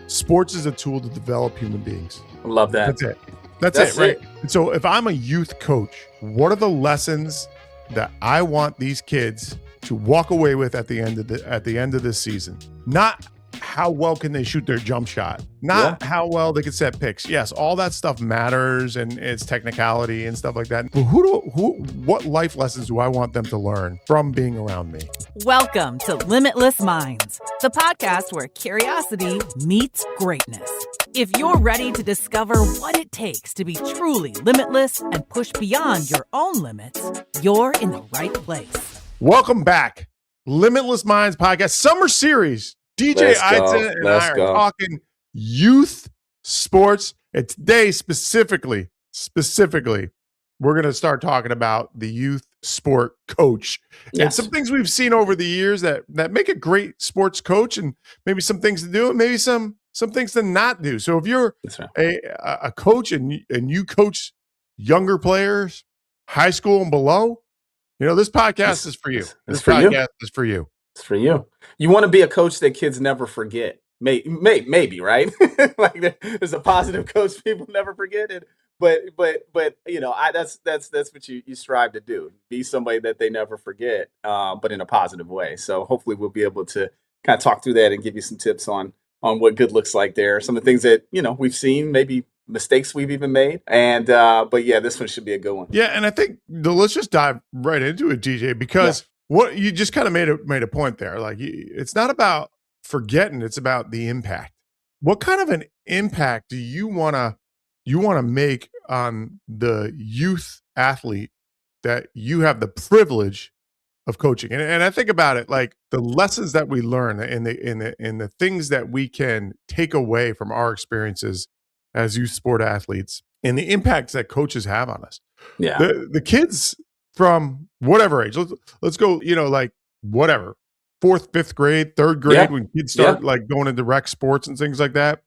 Sports is a tool to develop human beings. I love that. That's it. That's it, right? And so if I'm a youth coach, what are the lessons that I want these kids to walk away with at the end of this season? Not how well can they shoot their jump shot, not how well they can set picks. Yes, all that stuff matters and it's technicality and stuff like that. But what life lessons do I want them to learn from being around me? Welcome to Limitless Minds, the podcast where curiosity meets greatness. If you're ready to discover what it takes to be truly limitless and push beyond your own limits, you're in the right place. Welcome back. Limitless Minds podcast, summer series. DJ Eidson and I are talking youth sports. And today, specifically, we're going to start talking about the youth sport coach. Yes. And some things we've seen over the years that make a great sports coach, and maybe some things to do and maybe some things to not do. So if you're a coach and you coach younger players, high school and below, this podcast is for you. This podcast is for you. It's for you. You want to be a coach that kids never forget. Maybe, right? Like there's a positive coach people never forget it. But that's what you strive to do. Be somebody that they never forget, but in a positive way. So hopefully we'll be able to kind of talk through that and give you some tips on what good looks like there. Some of the things that we've seen, maybe mistakes we've even made. And but yeah, this one should be a good one. Yeah, and I think let's just dive right into it, DJ, because what you just kind of made a point there. Like, it's not about forgetting; it's about the impact. What kind of an impact do you want to make on the youth athlete that you have the privilege of coaching? And I think about it like the lessons that we learn and the things that we can take away from our experiences as youth sport athletes and the impacts that coaches have on us. Yeah, the kids from whatever age, let's go, like whatever, 4th, 5th grade, 3rd grade, when kids start like going into rec sports and things like that.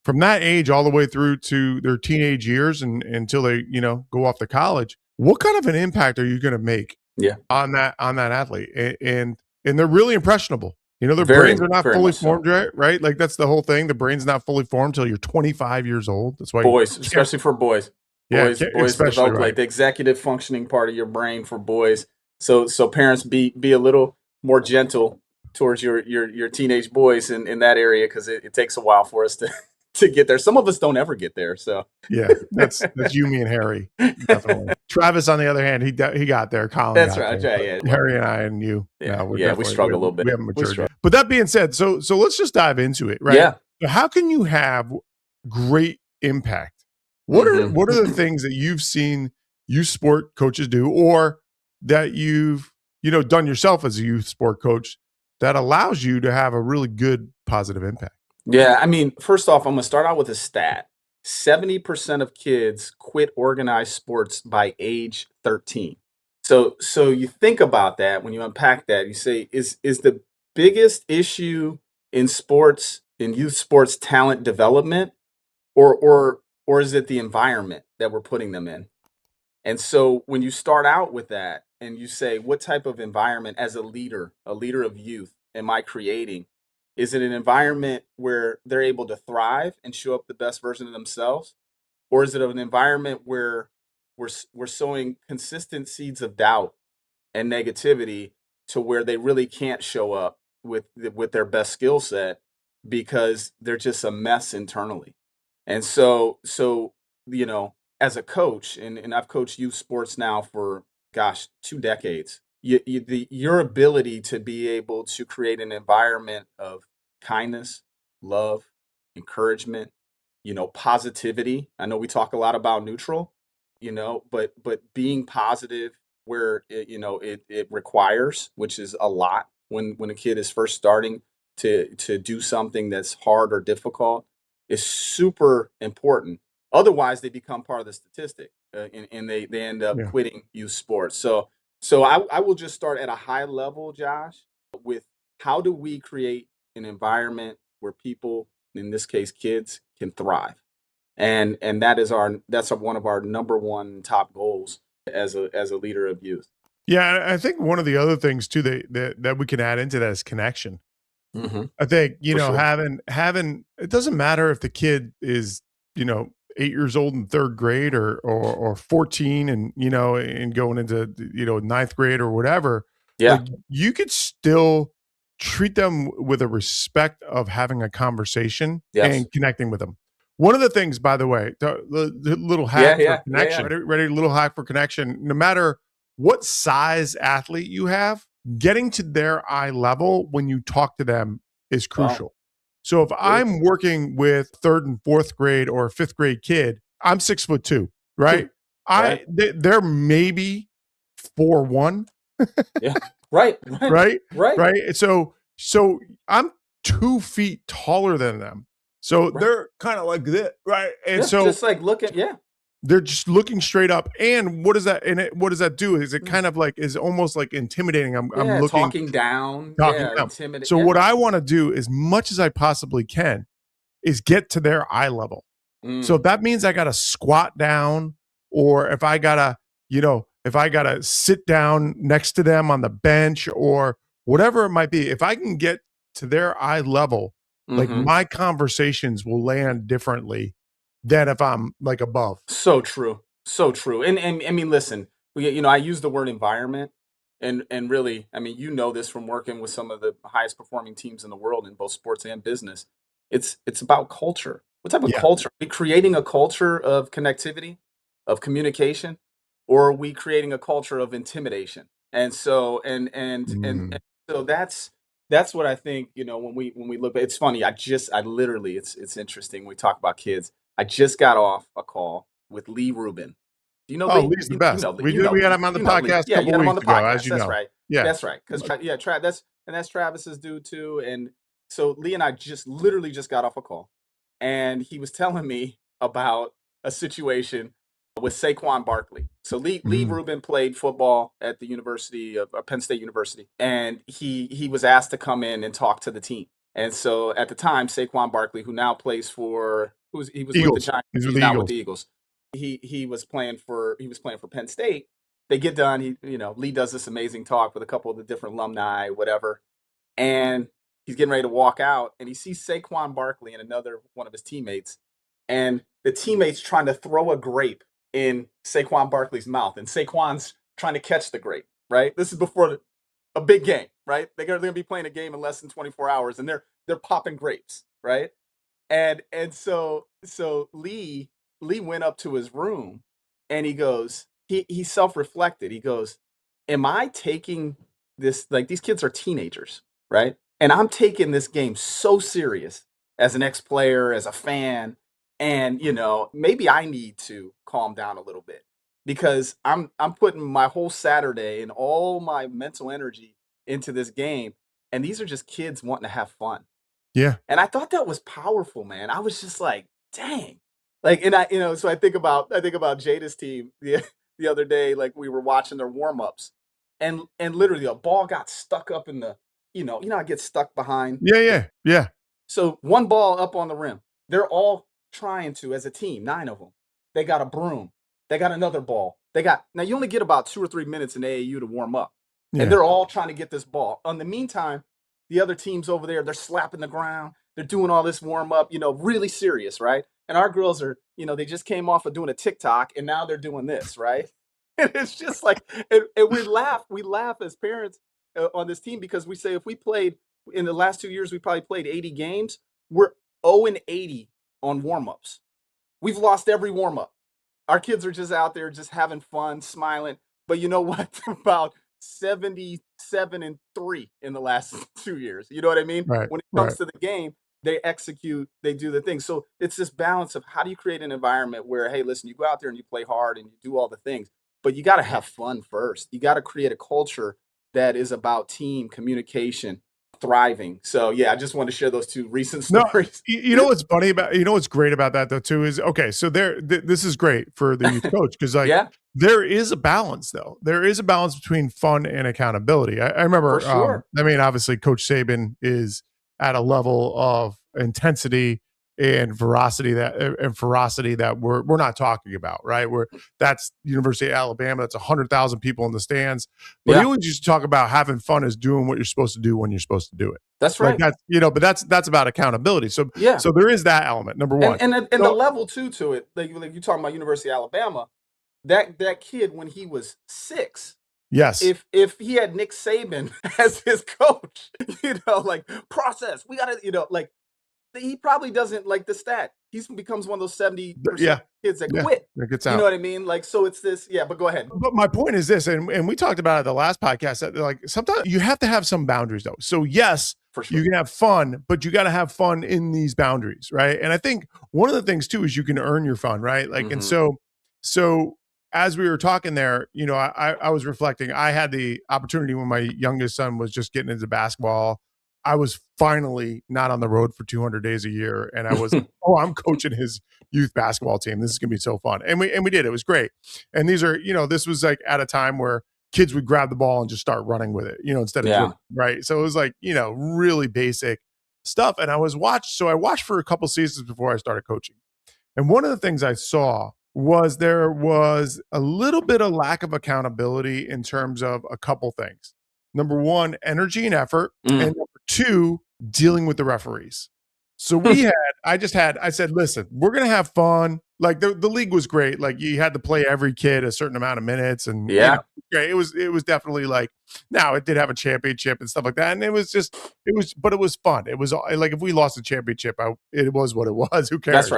From that age all the way through to their teenage years and until they, go off to college, what kind of an impact are you going to make on that athlete? And they're really impressionable. Their brains are not fully formed, right? Like that's the whole thing. The brain's not fully formed until you're 25 years old. That's why especially for boys. Boys develop like the executive functioning part of your brain for boys. So parents be a little more gentle towards your teenage boys in that area, because it takes a while for us to get there. Some of us don't ever get there. So yeah, that's you, me, and Harry. Definitely. Travis, on the other hand, he got there. Colin, that's right. There. Yeah. Harry and I and you. We struggle a little bit. We haven't matured. But that being said, so let's just dive into it, right? Yeah. So how can you have great impact? What are the things that you've seen youth sport coaches do, or that you've done yourself as a youth sport coach, that allows you to have a really good positive impact? Yeah, I mean, first off, I'm going to start out with a stat. 70% of kids quit organized sports by age 13. So you think about that when you unpack that. You say, is the biggest issue in sports, in youth sports, talent development, or is it the environment that we're putting them in? And so when you start out with that and you say, what type of environment as a leader of youth am I creating? Is it an environment where they're able to thrive and show up the best version of themselves? Or is it an environment where we're sowing consistent seeds of doubt and negativity to where they really can't show up with their best skill set because they're just a mess internally? And so as a coach, and I've coached youth sports now for 2 decades. Your ability to be able to create an environment of kindness, love, encouragement, positivity. I know we talk a lot about neutral, but being positive where it requires, which is a lot when a kid is first starting to do something that's hard or difficult, is super important. Otherwise, they become part of the statistic, and they end up quitting youth sports. So I will just start at a high level, Josh, with how do we create an environment where people, in this case kids, can thrive, and that's one of our number one top goals as a leader of youth. Yeah, I think one of the other things too that we can add into that is connection. I think, having, it doesn't matter if the kid is, 8 years old in third grade or 14 and, and going into, ninth grade or whatever. Yeah. Like, you could still treat them with a respect of having a conversation and connecting with them. One of the things, by the way, the little hack for connection, ready, little hack for connection, no matter what size athlete you have, getting to their eye level when you talk to them is crucial. Wow. So if I'm working with third and fourth grade or a fifth grade kid, I'm 6'2", right? They're maybe 4'1". Yeah. Right. So I'm 2 feet taller than them. So they're kind of like this, right? And so just like they're just looking straight up. And what does that do? Is it kind of like, is almost like intimidating? I'm looking, talking down. Intimidating. So what I want to do, as much as I possibly can, is get to their eye level. So if that means I got to squat down, or if I gotta sit down next to them on the bench or whatever it might be, if I can get to their eye level, like my conversations will land differently than if I'm like above. So true. And I mean, listen, I use the word environment, and really, I mean, this from working with some of the highest performing teams in the world in both sports and business. It's about culture. What type of culture? Are we creating a culture of connectivity, of communication, or are we creating a culture of intimidation? And so and so that's what I think, when we look at, it's funny. I literally, it's interesting when we talk about kids. I just got off a call with Lee Rubin. Do you know Lee? Lee's the best. We had him on the podcast a couple weeks ago, as you know. That's right. Yeah. That's right. Because that's Travis's dude too. And so Lee and I literally just got off a call. And he was telling me about a situation with Saquon Barkley. So Lee Rubin played football at the University of Penn State University. And he was asked to come in and talk to the team. And so at the time, Saquon Barkley, who now plays for he was Eagles. with the Giants. He's now with the Eagles. He was playing for Penn State. They get done. Lee does this amazing talk with a couple of the different alumni, whatever. And he's getting ready to walk out, and he sees Saquon Barkley and another one of his teammates, and the teammate's trying to throw a grape in Saquon Barkley's mouth, and Saquon's trying to catch the grape. Right. This is before a big game. Right. They're going to be playing a game in less than 24 hours, and they're popping grapes. Right. And so Lee went up to his room, and he goes, he self-reflected. He goes, am I taking this, like, these kids are teenagers, right? And I'm taking this game so serious as an ex-player, as a fan, and maybe I need to calm down a little bit, because I'm putting my whole Saturday and all my mental energy into this game, and these are just kids wanting to have fun. Yeah. And I thought that was powerful, man. I was just like, dang. Like, and so I think about Jada's team the other day, like we were watching their warm-ups, and literally a ball got stuck up in the, how it gets stuck behind. Yeah. So one ball up on the rim. They're all trying to, as a team, 9 of them. They got a broom. They got another ball. Now you only get about 2 or 3 minutes in AAU to warm up. Yeah. And they're all trying to get this ball. In the meantime, the other teams over there, they're slapping the ground. They're doing all this warm up, really serious, right? And our girls are, they just came off of doing a TikTok, and now they're doing this, right? And it's just like, and we laugh as parents on this team, because we say, if we played in the last 2 years, we probably played 80 games. We're 0-80 on warm ups. We've lost every warm up. Our kids are just out there just having fun, smiling. But you know what? About 77-3 in the last 2 years. You know what I mean? Right, when it comes to the game, they execute, they do the thing. So it's this balance of, how do you create an environment where, hey, listen, you go out there and you play hard and you do all the things, but you got to have fun first. You got to create a culture that is about team communication, thriving. So yeah, I just want to share those two recent stories. No, what's funny about, what's great about that though too is, okay, so this is great for the youth coach, because there is a balance though. There is a balance between fun and accountability. I remember, for sure. Obviously Coach Saban is at a level of intensity and ferocity that we're not talking about, right? That's University of Alabama. That's 100,000 people in the stands. But he always used to talk about having fun is doing what you're supposed to do when you're supposed to do it. That's right. That's but that's about accountability. So there is that element, number one, and the level two to it. Like you talking about University of Alabama, that kid when he was 6. Yes. If he had Nick Saban as his coach, like process, we gotta, like he probably doesn't like the stat. He becomes one of those 70% kids that quit. You know what I mean? Like, so it's this, but go ahead. But my point is this, and we talked about it the last podcast, that like sometimes you have to have some boundaries though. So yes, for sure, you can have fun, but you got to have fun in these boundaries, right? And I think one of the things too is you can earn your fun, right? Like, and so as we were talking there, I was reflecting. I had the opportunity when my youngest son was just getting into basketball. I was finally not on the road for 200 days a year. And I was, I'm coaching his youth basketball team. This is going to be so fun. And we did, it was great. And these are, this was like at a time where kids would grab the ball and just start running with it, instead of dribbling, right? So it was like, really basic stuff. And I watched for a couple seasons before I started coaching. And one of the things I saw was there was a little bit of lack of accountability in terms of a couple things. Number one, energy and effort. And number two, dealing with the referees. So I said, listen, we're going to have fun. Like the league was great. Like you had to play every kid a certain amount of minutes and great. It was definitely like, now it did have a championship and stuff like that. And it was fun. It was like, if we lost the championship, it was what it was. Who cares?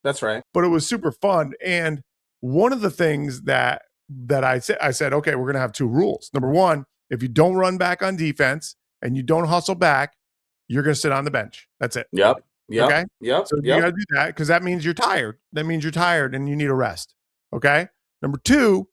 That's right. But it was super fun. And one of the things that I said, okay, we're going to have 2 rules. Number one, if you don't run back on defense and you don't hustle back, you're going to sit on the bench. That's it. Yep. Okay. So you got to do that because that means you're tired. That means you're tired and you need a rest. Okay. Number 2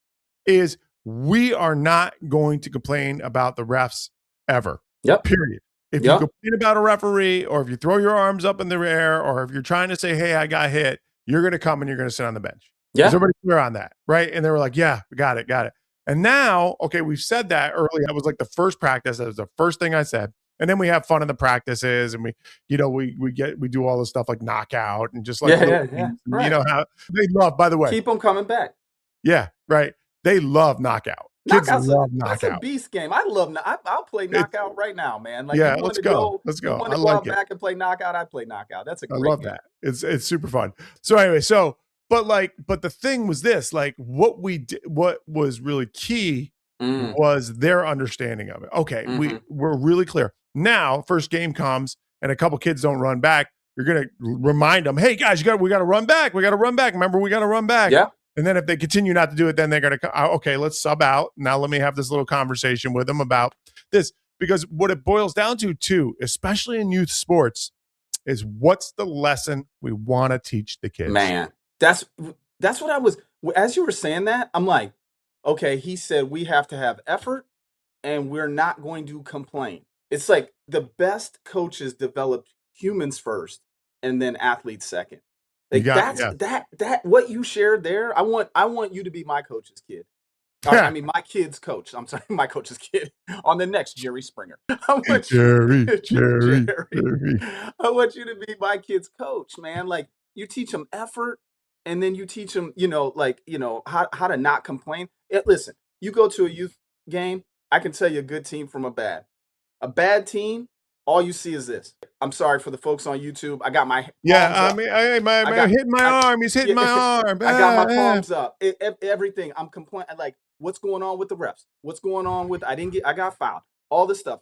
is we are not going to complain about the refs ever. Yep. Period. If you complain about a referee, or if you throw your arms up in the air, or if you're trying to say, hey, I got hit, you're going to come and you're going to sit on the bench. Yeah. Is everybody clear on that? Right. And they were like, yeah, got it. And now, okay, we've said that early. That was like the first practice. That was the first thing I said. And then we have fun in the practices, and we do all this stuff like knockout and just like right. How they love. By the way, keep them coming back. Yeah, right. They love knockout. Kids love knockout. That's a beast game. I'll play knockout right now, man. Like, let's go. Let's go. I like it. Back and play knockout. I play knockout. That's a great. I love game. That. It's super fun. So anyway, but the thing was this, like what was really key was their understanding of it. Okay, we're really clear. Now, first game comes and a couple kids don't run back. You're going to remind them, hey guys, we got to run back. We got to run back. Remember, we got to run back. Yeah. And then if they continue not to do it, then they're going to, okay, let's sub out. Now let me have this little conversation with them about this. Because what it boils down to too, especially in youth sports, is what's the lesson we want to teach the kids? Man, that's what I was, as you were saying that, I'm like, okay, he said we have to have effort and we're not going to complain. It's like the best coaches develop humans first and then athletes second. Like that what you shared there. I want you to be my coach's kid. I mean, my kid's coach. I'm sorry, my coach's kid on the next Jerry Springer. Jerry. I want you to be my kid's coach, man. Like you teach them effort, and then you teach them, how to not complain. Listen, you go to a youth game. I can tell you a good team from a bad. A bad team, all you see is this. I'm sorry for the folks on YouTube. I got my hitting my arm. He's hitting my arm. I got my palms up. Everything. I'm complaining. Like, what's going on with the refs? What's going on with I got fouled. All this stuff.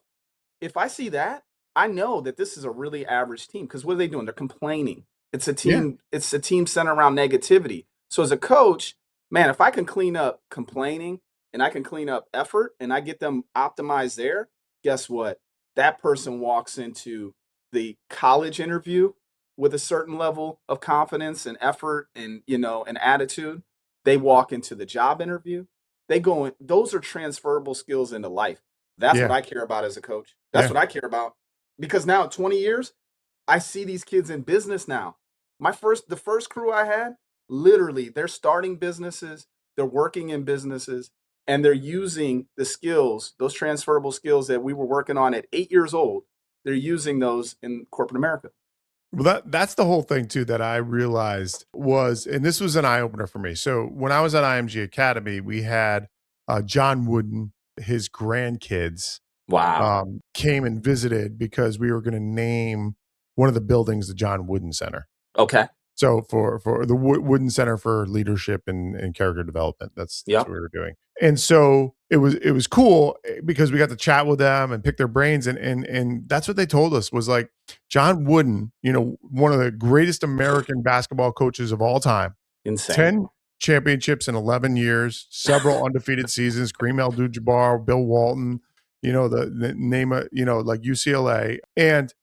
If I see that, I know that this is a really average team because what are they doing? They're complaining. It's a team. Yeah. It's a team centered around negativity. So as a coach, man, if I can clean up complaining and I can clean up effort and I get them optimized there, guess what? That person walks into the college interview with a certain level of confidence and effort and, and attitude. They walk into the job interview. Those are transferable skills into life. That's what I care about as a coach. That's what I care about. Because now at 20 years, I see these kids in business now. The first crew I had, literally, they're starting businesses, they're working in businesses, and they're using the skills, those transferable skills that we were working on at 8 years old. They're using those in corporate America. Well, that's the whole thing too that I realized was, and this was an eye opener for me. So when I was at IMG Academy, we had John Wooden, his grandkids, Wow. Came and visited because we were going to name one of the buildings the John Wooden Center. Okay. So for the Wooden Center for Leadership and Character Development, that's what we were doing. And so it was cool because we got to chat with them and pick their brains, and that's what they told us was like John Wooden, one of the greatest American basketball coaches of all time. Insane. 10 championships in 11 years, several undefeated seasons, Kareem Abdul-Jabbar, Bill Walton, the name of, like UCLA. And,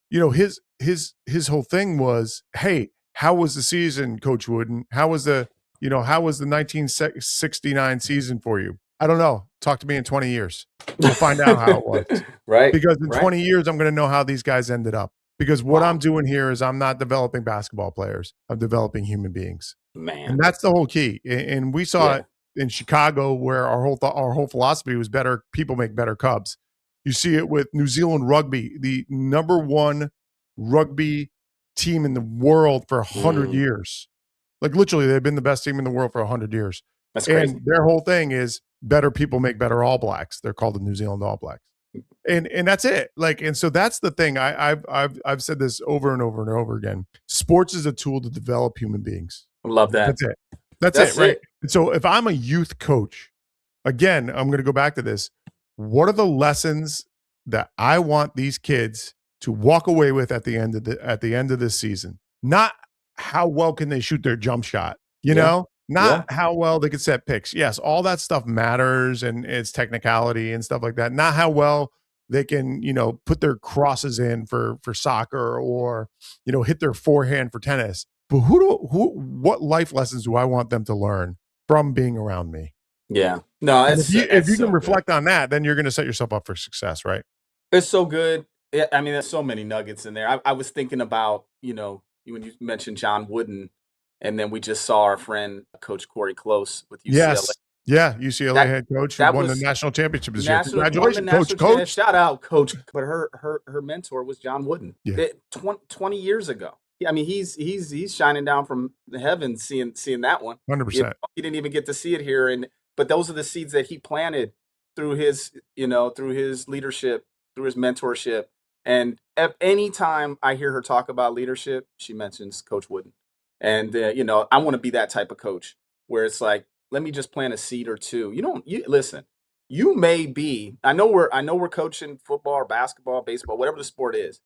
his whole thing was, hey, how was the season, Coach Wooden? How was the 1969 season for you? I don't know. Talk to me in 20 years. We'll find out how it was. Right. Because in 20 years, I'm going to know how these guys ended up. Because what I'm doing here is I'm not developing basketball players. I'm developing human beings. Man. And that's the whole key. And we saw it in Chicago where our whole philosophy was better people make better Cubs. You see it with New Zealand rugby, the number one rugby team in the world for 100 years. Like literally, they've been the best team in the world for 100 years. That's crazy. And their whole thing is better people make better All Blacks. They're called the New Zealand All Blacks. And that's it. Like, and so that's the thing. I've said this over and over and over again. Sports is a tool to develop human beings. I love that. That's it. That's it, right? And so if I'm a youth coach, again, I'm going to go back to this. What are the lessons that I want these kids to walk away with at the end of this season? Not how well can they shoot their jump shot, not how well they can set picks. Yes, all that stuff matters and it's technicality and stuff like that. Not how well they can, put their crosses in for soccer or, hit their forehand for tennis. But what life lessons do I want them to learn from being around me? Yeah. No, if you can reflect on that, then you're going to set yourself up for success, right? It's so good. I mean, there's so many nuggets in there. I was thinking about, when you mentioned John Wooden, and then we just saw our friend Coach Corey Close with UCLA. Yes. Yeah, UCLA head coach who won the national championship this year. Congratulations, Coach. Shout out, Coach. But her mentor was John Wooden. 20 years ago. I mean, he's shining down from the heavens, seeing that one. 100%. He didn't even get to see it here, but those are the seeds that he planted through his leadership, through his mentorship. And at any time I hear her talk about leadership, she mentions Coach Wooden. And I want to be that type of coach where it's like, let me just plant a seed or two. Listen. You may be. I know we're coaching football or basketball, baseball, whatever the sport is,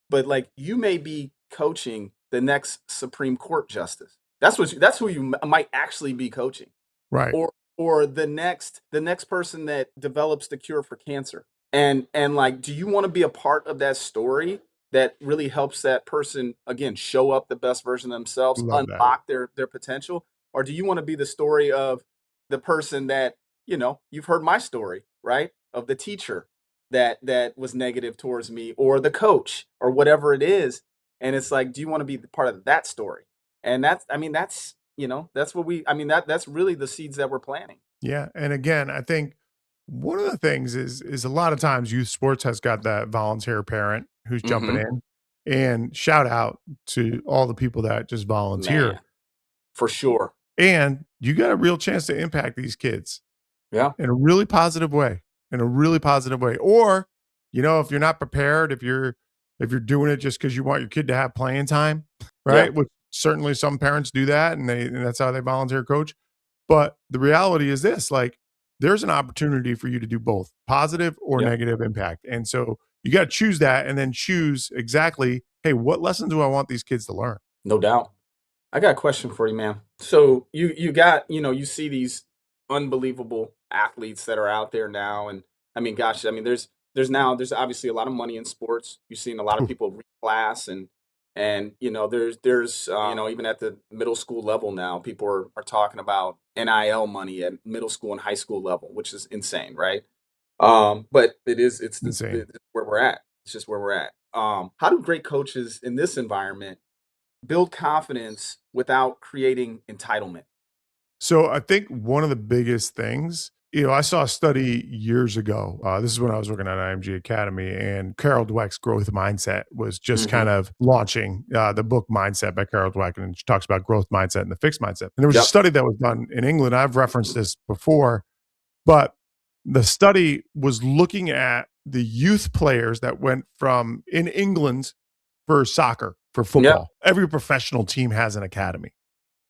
but like you may be coaching the next Supreme Court justice. That's who you might actually be coaching, right? Or the next person that develops the cure for cancer. And like, do you want to be a part of that story that really helps that person again show up the best version of themselves, unlock their potential? Or do you want to be the story of the person that, you've heard my story, right? Of the teacher that was negative towards me, or the coach, or whatever it is. And it's like, do you want to be part of that story? And that's really the seeds that we're planting. Yeah. And again, I think one of the things is a lot of times youth sports has got that volunteer parent who's jumping in, and shout out to all the people that just volunteer. Man, for sure. And you got a real chance to impact these kids. Yeah. In a really positive way. Or, if you're not prepared, if you're doing it just because you want your kid to have playing time, right? Yeah. Which certainly some parents do that, and that's how they volunteer coach. But the reality is this, like, there's an opportunity for you to do both positive or negative impact. And so you got to choose that, and then choose exactly, hey, what lessons do I want these kids to learn? No doubt. I got a question for you, man. So you got, you see these unbelievable athletes that are out there now. And I mean, gosh, there's obviously a lot of money in sports. You've seen a lot of people reclass and there's even at the middle school level now, people are talking about NIL money at middle school and high school level, which is insane, right? But it's insane. It's where we're at. It's just where we're at. How do great coaches in this environment build confidence without creating entitlement? So I think one of the biggest things I saw a study years ago. This is when I was working at IMG Academy, and Carol Dweck's growth mindset was just kind of launching the book Mindset by Carol Dweck. And she talks about growth mindset and the fixed mindset. And there was a study that was done in England. I've referenced this before, but the study was looking at the youth players that went from in England for soccer, for football. Every professional team has an academy.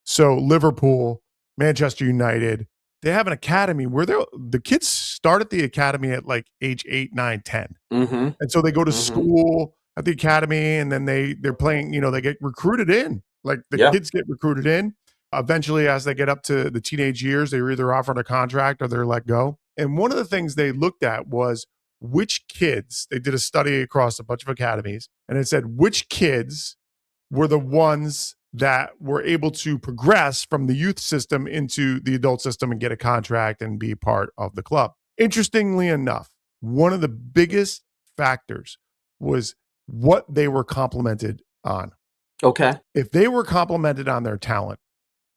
So Liverpool, Manchester United, they have an academy where the kids start at the academy at like age 8, 9, 10. And so they go to school at the academy, and then they're playing, they get recruited in. Like the kids get recruited in. Eventually, as they get up to the teenage years, they're either offered a contract or they're let go. And one of the things they looked at was which kids, they did a study across a bunch of academies, and it said which kids were the ones that were able to progress from the youth system into the adult system and get a contract and be part of the club. Interestingly enough, one of the biggest factors was what they were complimented on. Okay. If they were complimented on their talent,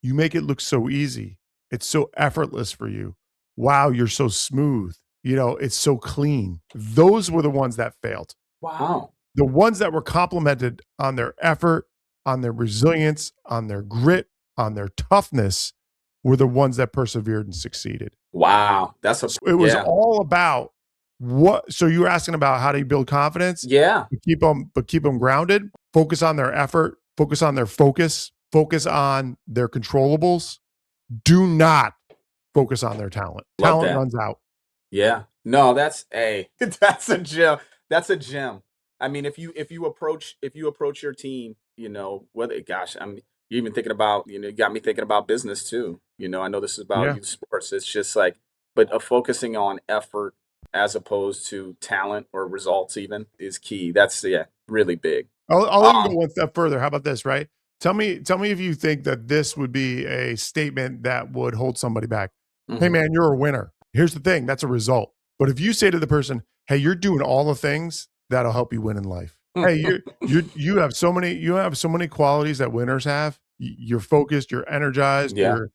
you make it look so easy. It's so effortless for you. Wow, you're so smooth. It's so clean. Those were the ones that failed. Wow. The ones that were complimented on their effort, on their resilience, on their grit, on their toughness, were the ones that persevered and succeeded. Wow. It was all about what. So you were asking about how do you build confidence? Yeah. But keep them grounded, focus on their effort, focus on their focus on their controllables. Do not focus on their talent. Talent runs out. Yeah. No, that's a gem. That's a gem. I mean, if you approach your team, you're even thinking about, you got me thinking about business too. I know this is about youth sports. It's just like, but focusing on effort as opposed to talent or results even is key. That's really big. I'll even go one step further. How about this, right? Tell me if you think that this would be a statement that would hold somebody back. Hey man, you're a winner. Here's the thing, that's a result. But if you say to the person, hey, you're doing all the things that'll help you win in life. Hey, you have so many qualities that winners have. You're focused, you're energized, you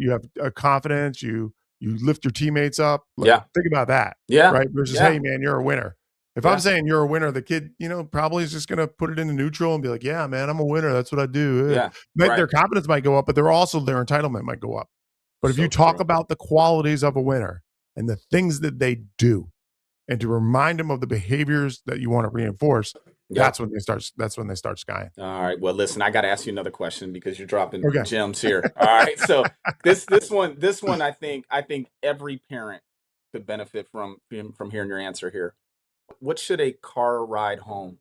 have a confidence, you lift your teammates up. Think about that. Right? Versus, hey man, you're a winner. If I'm saying you're a winner, the kid, probably is just gonna put it into neutral and be like, yeah, man, I'm a winner. That's what I do. Their confidence might go up, but their entitlement might go up. But if you talk about the qualities of a winner and the things that they do, and to remind them of the behaviors that you want to reinforce, that's when they start skying. All right. Well, listen, I got to ask you another question because you're dropping gems here. All right. So this one, I think every parent could benefit from hearing your answer here. What should a car ride home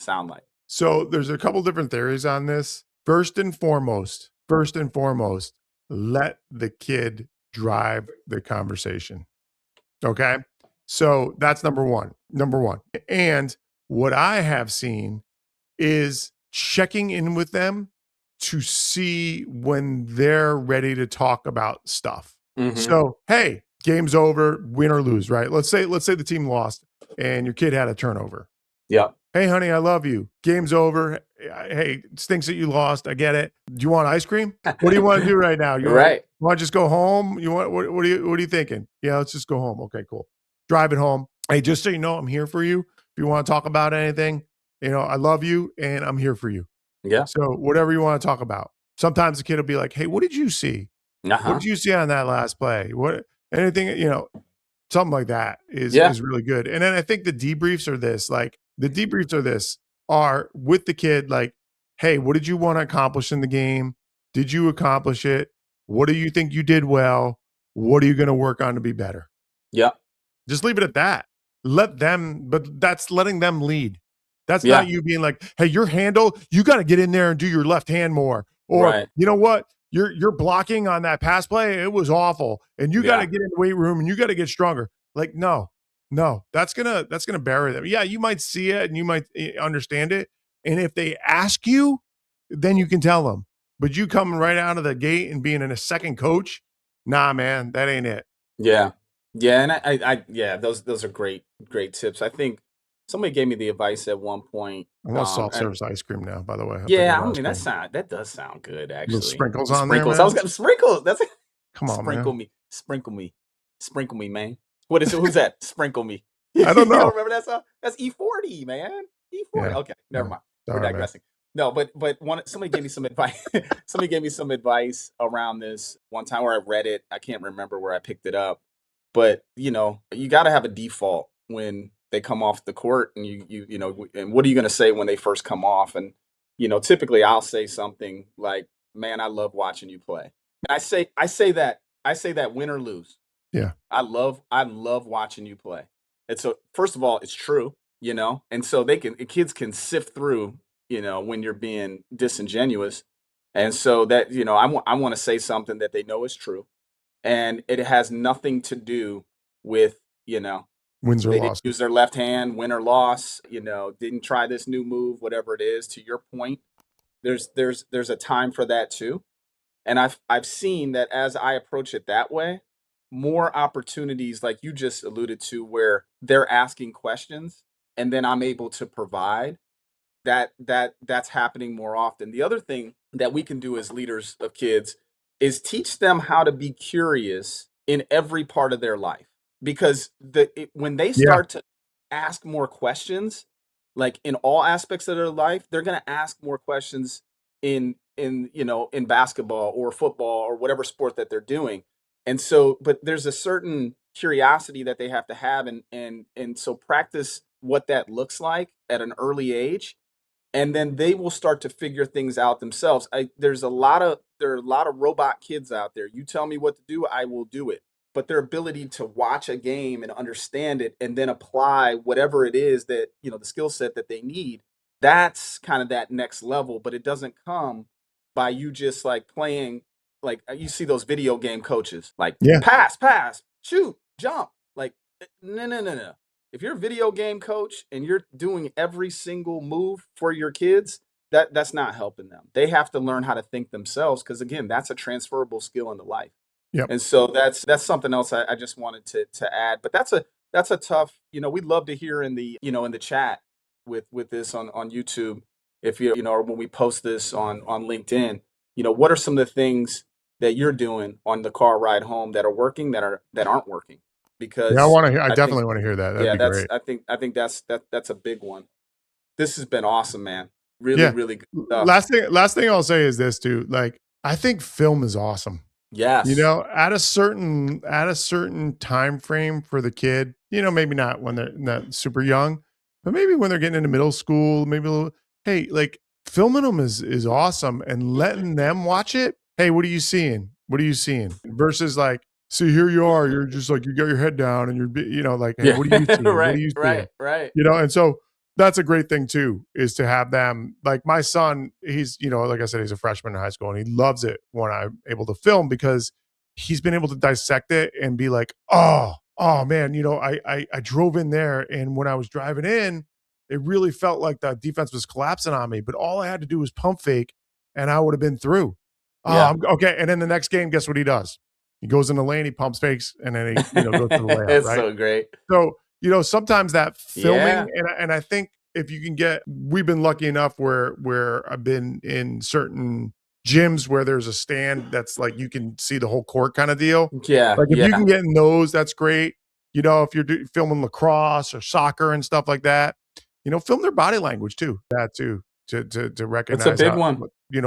sound like? So there's a couple different theories on this. First and foremost, let the kid drive the conversation. Okay. So that's number one. And what I have seen is checking in with them to see when they're ready to talk about stuff. So, hey, game's over, win or lose, right? Let's say the team lost and your kid had a turnover. Yeah. Hey, honey, I love you. Game's over. Hey, it stinks that you lost. I get it. Do you want ice cream? What do you want to do right now? You want to just go home? What are you thinking? Yeah, let's just go home. Okay, cool. Drive it home. Hey, just so you know, I'm here for you. If you want to talk about anything, I love you and I'm here for you. Yeah. So whatever you want to talk about. Sometimes the kid will be like, hey, what did you see? What did you see on that last play? Anything, something like that is really good. And then I think the debriefs are with the kid, like, hey, what did you want to accomplish in the game? Did you accomplish it? What do you think you did well? What are you going to work on to be better? Yeah. Just leave it at that. But that's letting them lead. That's not you being like, hey, your handle, you got to get in there and do your left hand more. Or you know what? You're blocking on that pass play. It was awful. And you got to get in the weight room and you got to get stronger. Like, no, that's gonna bury them. Yeah, you might see it and you might understand it. And if they ask you, then you can tell them. But you coming right out of the gate and being a second coach, nah, man, that ain't it. Yeah. Yeah. And those are great tips. I think somebody gave me the advice at one point. I want salt service ice cream now, by the way. That does sound good, actually. Little sprinkles on there, man. I was gonna sprinkles. Come on, sprinkle man. me. Sprinkle me, man. What is it? Who's that? Sprinkle me. I don't You don't know. remember that song? That's E40, man. E40. Yeah. Okay, never mind. We're Sorry, man. digressing. No, but somebody gave me some advice. Somebody gave me some advice around this one time where I read it. I can't remember where I picked it up, but you got to have a default when they come off the court, and and what are you going to say when they first come off? And typically I'll say something like, "Man, I love watching you play." And I say that win or lose. Yeah. I love watching you play. And so first of all, it's true, and so kids can sift through, when you're being disingenuous. And so that, I want to say something that they know is true. And it has nothing to do with, Wins or they didn't losses. use their left hand, win or loss, didn't try this new move, whatever it is. To your point, there's a time for that too. And I've seen that as I approach it that way, more opportunities like you just alluded to where they're asking questions and then I'm able to provide that's happening more often. The other thing that we can do as leaders of kids is teach them how to be curious in every part of their life. Because when they Yeah. start to ask more questions, like in all aspects of their life, they're going to ask more questions in basketball or football or whatever sport that they're doing. And so, but there's a certain curiosity that they have to have, and so practice what that looks like at an early age, and then they will start to figure things out themselves. There are a lot of robot kids out there. You tell me what to do, I will do it. But their ability to watch a game and understand it and then apply whatever it is that, the skill set that they need, that's kind of that next level. But it doesn't come by you just like playing, like you see those video game coaches, like Yeah. pass, shoot, jump. Like, no, no, no, no. If you're a video game coach and you're doing every single move for your kids, that's not helping them. They have to learn how to think themselves, because again, that's a transferable skill into life. Yep. And so that's something else I just wanted to add. But that's a tough, we'd love to hear in the chat with this on YouTube, if or when we post this on LinkedIn, what are some of the things that you're doing on the car ride home that are working, that aren't working? Yeah, Because I definitely want to hear that. That'd yeah, be great. I think that's a big one. This has been awesome, man. Really, Yeah. really good stuff. Last thing I'll say is this too. Like, I think film is awesome. Yes. At a certain time frame for the kid, maybe not when they're not super young, but maybe when they're getting into middle school, maybe a little, hey, like filming them is awesome, and letting them watch it. Hey, what are you seeing? What are you seeing? Versus like, see, here you are, you're just like, you got your head down and you're, like, hey, Yeah. what are you seeing? What are Right, you seeing? right. And so that's a great thing too, is to have them. Like my son, he's, like I said, he's a freshman in high school, and he loves it when I'm able to film, because he's been able to dissect it and be like, oh man, I drove in there, and when I was driving in, it really felt like the defense was collapsing on me, but all I had to do was pump fake and I would have been through. Yeah. Okay. And then the next game, guess what he does? He goes in the lane, he pumps fakes, and then he, goes to the layup, It's right? so great. So, sometimes that filming, Yeah. and I think if you can we've been lucky enough where I've been in certain gyms where there's a stand that's like, you can see the whole court kind of deal. Yeah, Like if you yeah. can get in those, that's great. If you're filming lacrosse or soccer and stuff like that, film their body language too. That too, to recognize It's a big one.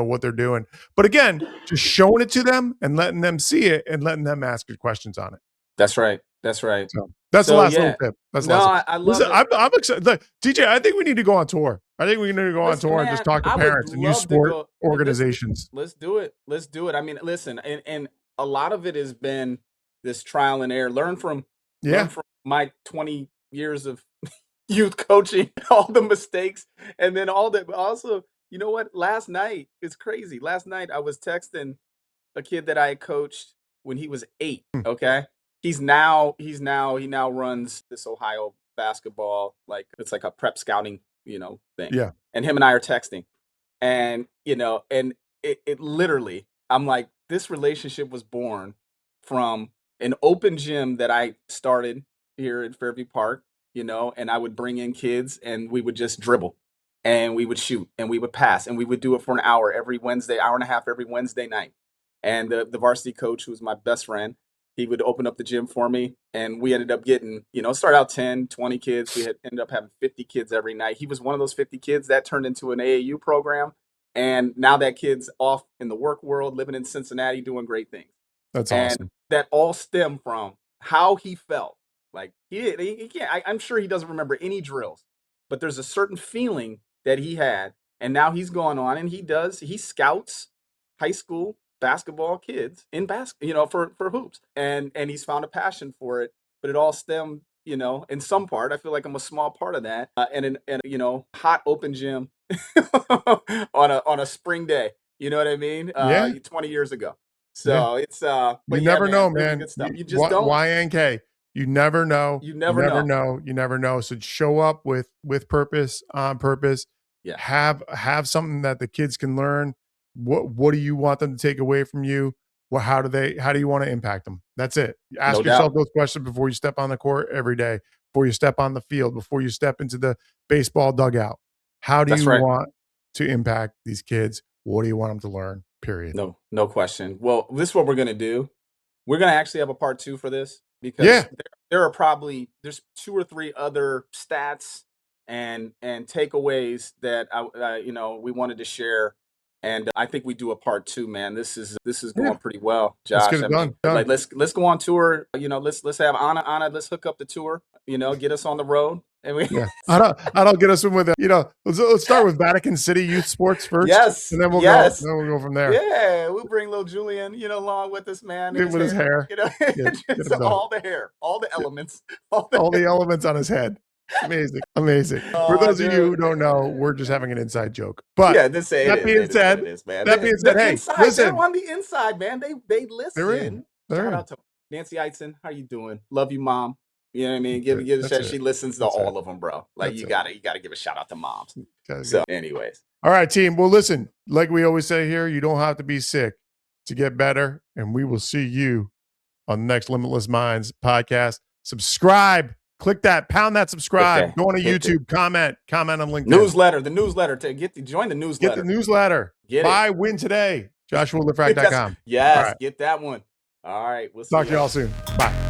what they're doing. But again, just showing it to them and letting them see it and letting them ask good questions on it. That's right. That's right. So that's the So last little yeah. tip. That's the No, last. I love Listen, it. I'm excited. Look, DJ, I think we need to go on tour. I think we need to go on tour and just talk to I would parents and youth love to sport go. organizations. Let's do it. Let's do it. I mean, listen, and a lot of it has been this trial and error. Learn Yeah. from my 20 years of youth coaching, all the mistakes, and then all that. But also, you know what? Last night, it's crazy. Last night, I was texting a kid that I coached when he was 8. Okay. He now runs this Ohio basketball, like it's like a prep scouting, thing. Yeah. And him and I are texting. And, and it literally, I'm like, this relationship was born from an open gym that I started here at Fairview Park, and I would bring in kids and we would just dribble and we would shoot and we would pass and we would do it for an hour every Wednesday, hour and a half every Wednesday night. And the varsity coach, who's my best friend, he would open up the gym for me, and we ended up getting, start out 10, 20 kids. We ended up having 50 kids every night. He was one of those 50 kids that turned into an AAU program. And now that kid's off in the work world, living in Cincinnati, doing great things. That's and awesome. That all stemmed from how he felt. Like he can't, I'm sure he doesn't remember any drills, but there's a certain feeling that he had. And now he's going on and he scouts high school basketball kids in for hoops. And he's found a passion for it, but it all stemmed, in some part. I feel like I'm a small part of that. And hot open gym on a spring day. You know what I mean? 20 years ago. So it's but you never know, really man. good stuff. You just don't. YNK. You never know. You never know. You never know. So show up with purpose, on purpose. Yeah. Have something that the kids can learn. What do you want them to take away from you? Well, how do you want to impact them? That's it. Ask yourself those questions before you step on the court every day, before you step on the field, before you step into the baseball dugout. How do you want to impact these kids? What do you want them to learn? Period. No question. Well, this is what we're going to do. We're going to actually have a part 2 for this, because there are probably, there's 2 or 3 other stats and takeaways that we wanted to share. And I think we do a part 2, man. This is going pretty well, Josh. Let's get it done. Like let's go on tour. Let's have Anna. Let's hook up the tour. Get us on the road. And I'll get us in with let's start with Vatican City youth sports first. Yes, and then we'll go from there. Yeah, we'll bring little Julian, along with us, man. With his hair. All the hair, all the elements, all the elements on his head. Amazing. For those of you who don't know, we're just having an inside joke. But that being said, hey, listen. They're on the inside, man. They listen. They're in. Shout out to Nancy Eidson. How you doing? Love you, Mom. You know what I mean? Give a shout. She listens to all of them, bro. Like you gotta give a shout out to moms. So, anyways. All right, team. Well, listen, like we always say here, you don't have to be sick to get better. And we will see you on the next Limitless Minds podcast. Subscribe. Click that, pound that subscribe. Go on to YouTube, comment on LinkedIn. The newsletter join the newsletter. Get the newsletter. Buy, win today. JoshuaLifrak.com. Yes, right. Get that one. All right. We'll see Talk to y'all soon. Bye.